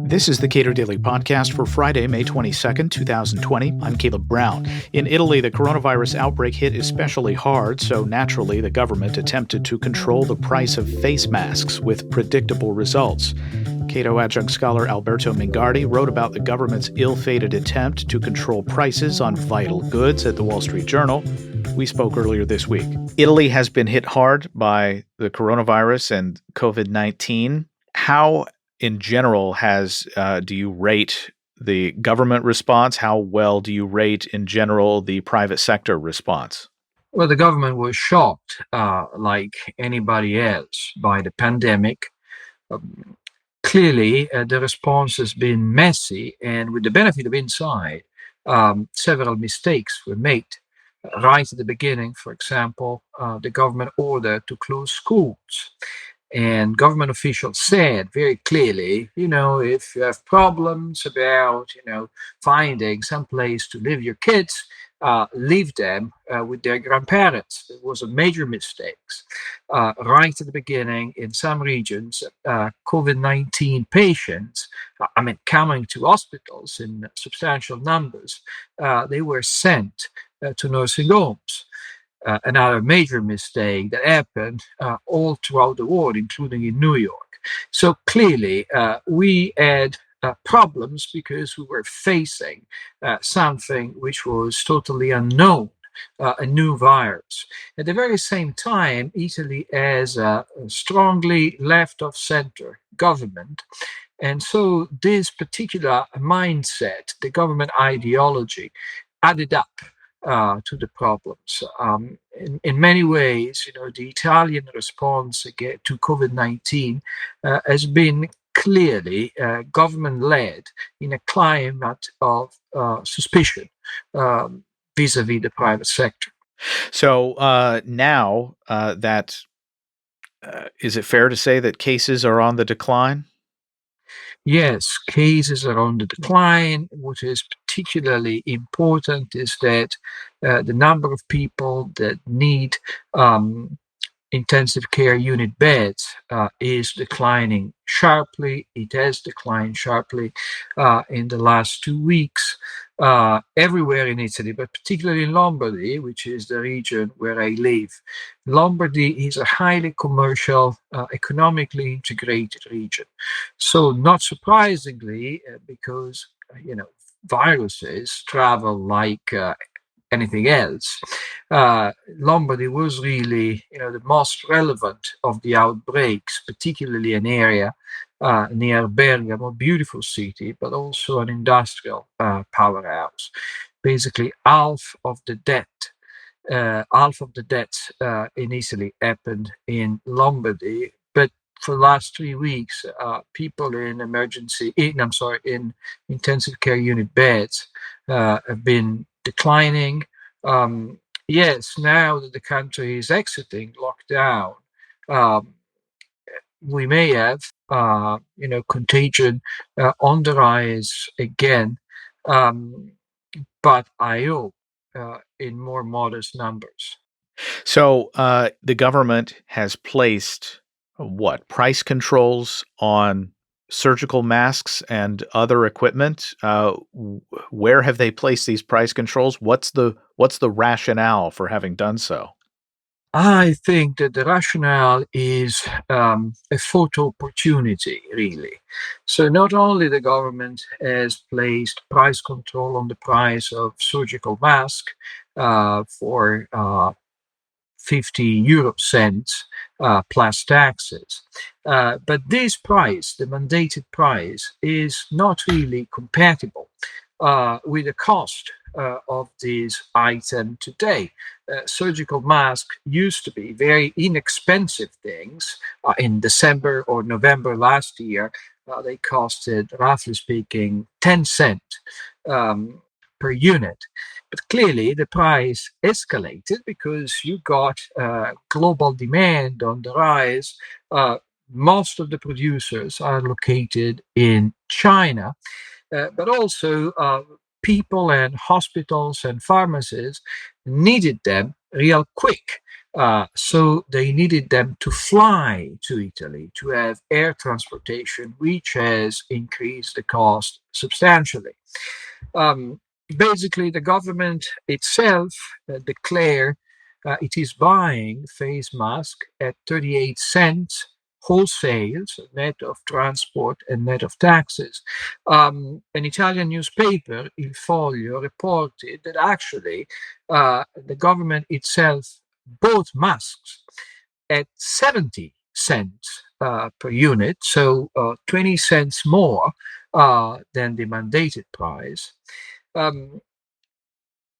This is the Cato Daily Podcast for Friday, May 22nd, 2020. I'm Caleb Brown. In Italy, the coronavirus outbreak hit especially hard, so naturally the government attempted to control the price of face masks with predictable results. Cato adjunct scholar Alberto Mingardi wrote about the government's ill-fated attempt to control prices on vital goods at the Wall Street Journal. We spoke earlier this week. Italy has been hit hard by the coronavirus and COVID-19. How, in general, do you rate the government response? How well do you rate, in general, the private sector response? Well, the government was shocked, like anybody else, by the pandemic. Clearly, the response has been messy, and with the benefit of insight, several mistakes were made. Right at the beginning, for example, the government ordered to close schools. And government officials said very clearly, if you have problems about, finding some place to leave your kids, leave them with their grandparents. It was a major mistake. Right at the beginning, in some regions, COVID-19 patients, coming to hospitals in substantial numbers, they were sent to nursing homes. Another major mistake that happened all throughout the world, including in New York. So clearly, we had problems because we were facing something which was totally unknown, a new virus. At the very same time, Italy has a strongly left-of-center government. And so this particular mindset, the government ideology, added up to the problems. In many ways, the Italian response to COVID-19 has been clearly government-led in a climate of suspicion vis-a-vis the private sector. So now is it fair to say that cases are on the decline? Yes, cases are on the decline. What is particularly important is that the number of people that need intensive care unit beds is declining sharply. It has declined sharply in the last 2 weeks everywhere in Italy, but particularly in Lombardy, which is the region where I live. Lombardy is a highly commercial, economically integrated region. So not surprisingly, because viruses travel like anything else, Lombardy was really, the most relevant of the outbreaks, particularly an area near Bergamo, beautiful city, but also an industrial powerhouse. Basically, half of the deaths in Italy happened in Lombardy. But for the last 3 weeks, people in intensive care unit beds have been declining. Yes, now that the country is exiting lockdown, we may have, contagion on the rise again, but I hope in more modest numbers. So the government has placed price controls on surgical masks and other equipment? Where have they placed these price controls? What's the rationale for having done so? I think that the rationale is a photo opportunity, really. So not only the government has placed price control on the price of surgical mask for 50 euro cents plus taxes. But this price, the mandated price, is not really compatible with the cost of this item today. Surgical masks used to be very inexpensive things. In December or November last year, they costed, roughly speaking, 10 cents per unit. But clearly, the price escalated because you got global demand on the rise. Most of the producers are located in China, but also people and hospitals and pharmacies needed them real quick. So they needed them to fly to Italy, to have air transportation, which has increased the cost substantially. Um, Basically, the government itself declared it is buying face mask at 38 cents wholesale, so net of transport and net of taxes. An Italian newspaper, Il Foglio, reported that actually the government itself bought masks at 70 cents per unit, so 20 cents more than the mandated price. Um,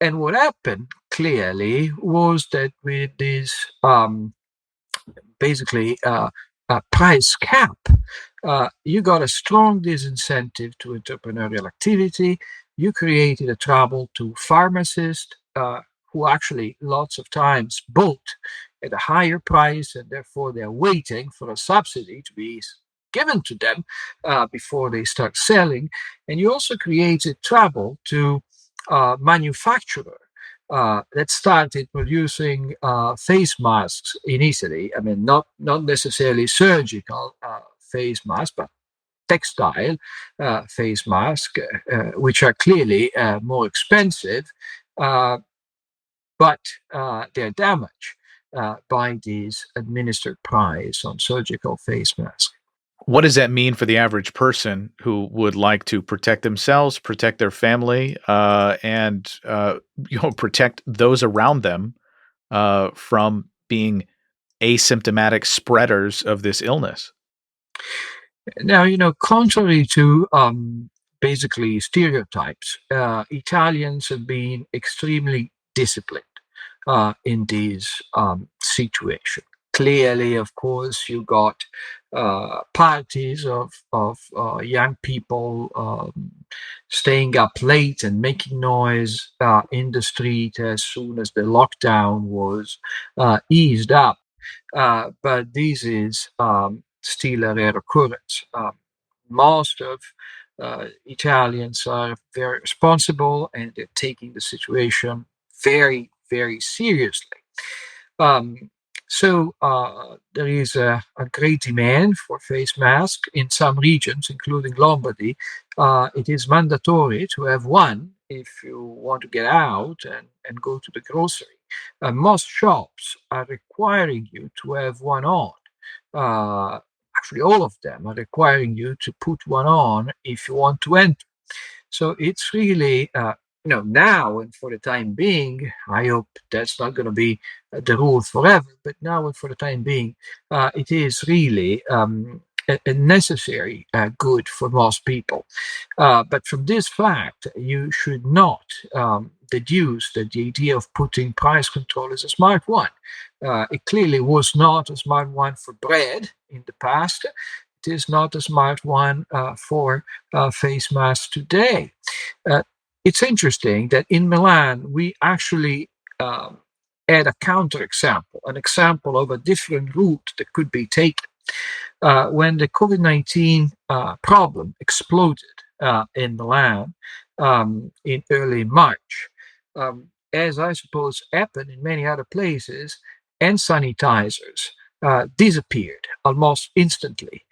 and what happened clearly was that with this basically price cap, you got a strong disincentive to entrepreneurial activity. You created a trouble to pharmacists who actually lots of times bought at a higher price, and therefore they're waiting for a subsidy to be given to them before they start selling. And you also created trouble to manufacturers that started producing face masks in Italy. I mean, not necessarily surgical face masks, but textile face masks, which are clearly more expensive, uh, but they're damaged by these administered price on surgical face masks. What does that mean for the average person who would like to protect themselves, protect their family, and protect those around them from being asymptomatic spreaders of this illness? Now, contrary to basically stereotypes, Italians have been extremely disciplined in these situations. Clearly, of course, you got parties of young people staying up late and making noise in the street as soon as the lockdown was eased up. But this is still a rare occurrence. Most of Italians are very responsible and they're taking the situation very, very seriously. Um, so there is a great demand for face masks in some regions, including Lombardy. It is mandatory to have one if you want to get out and go to the grocery. Most shops are requiring you to have one on. Actually, all of them are requiring you to put one on if you want to enter. So it's really, now and for the time being, I hope that's not going to be the rule forever, but now and for the time being, it is really a necessary good for most people. But from this fact, you should not deduce that the idea of putting price control is a smart one. It clearly was not a smart one for bread in the past. It is not a smart one for face masks today. It's interesting that in Milan, we actually had a counterexample, an example of a different route that could be taken. When the COVID-19 problem exploded in Milan in early March, as I suppose happened in many other places, hand sanitizers disappeared almost instantly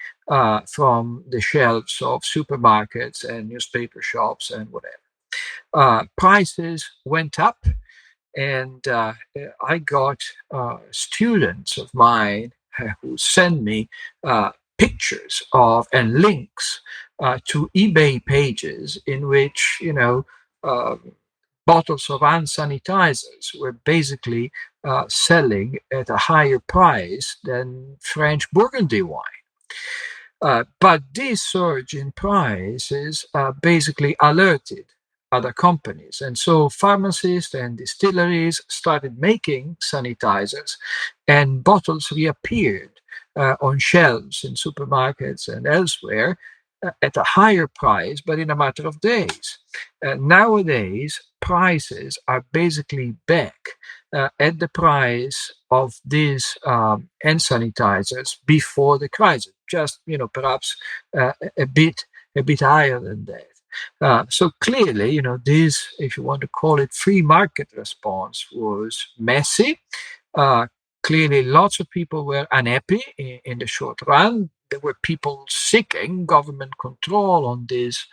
from the shelves of supermarkets and newspaper shops and whatever. Prices went up, and I got students of mine who send me pictures of and links to eBay pages in which uh, bottles of hand sanitizers were basically selling at a higher price than French Burgundy wine. But this surge in prices basically alerted other companies. And so pharmacists and distilleries started making sanitizers, and bottles reappeared on shelves in supermarkets and elsewhere at a higher price, but in a matter of days. Nowadays, prices are basically back at the price of these hand sanitizers before the crisis, just perhaps a bit higher than that. So clearly, this, if you want to call it free market response, was messy. Uh, Clearly, lots of people were unhappy in the short run. There were people seeking government control on these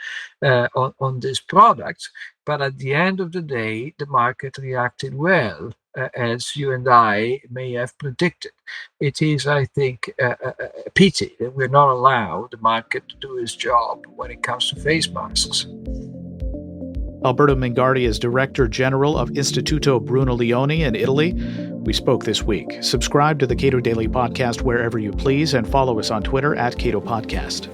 products, but at the end of the day, the market reacted well, as you and I may have predicted. It is, I think, a pity that we're not allowed the market to do its job when it comes to face masks. Alberto Mingardi is Director General of Istituto Bruno Leoni in Italy. We spoke this week. Subscribe to the Cato Daily Podcast wherever you please and follow us on Twitter @Cato Podcast.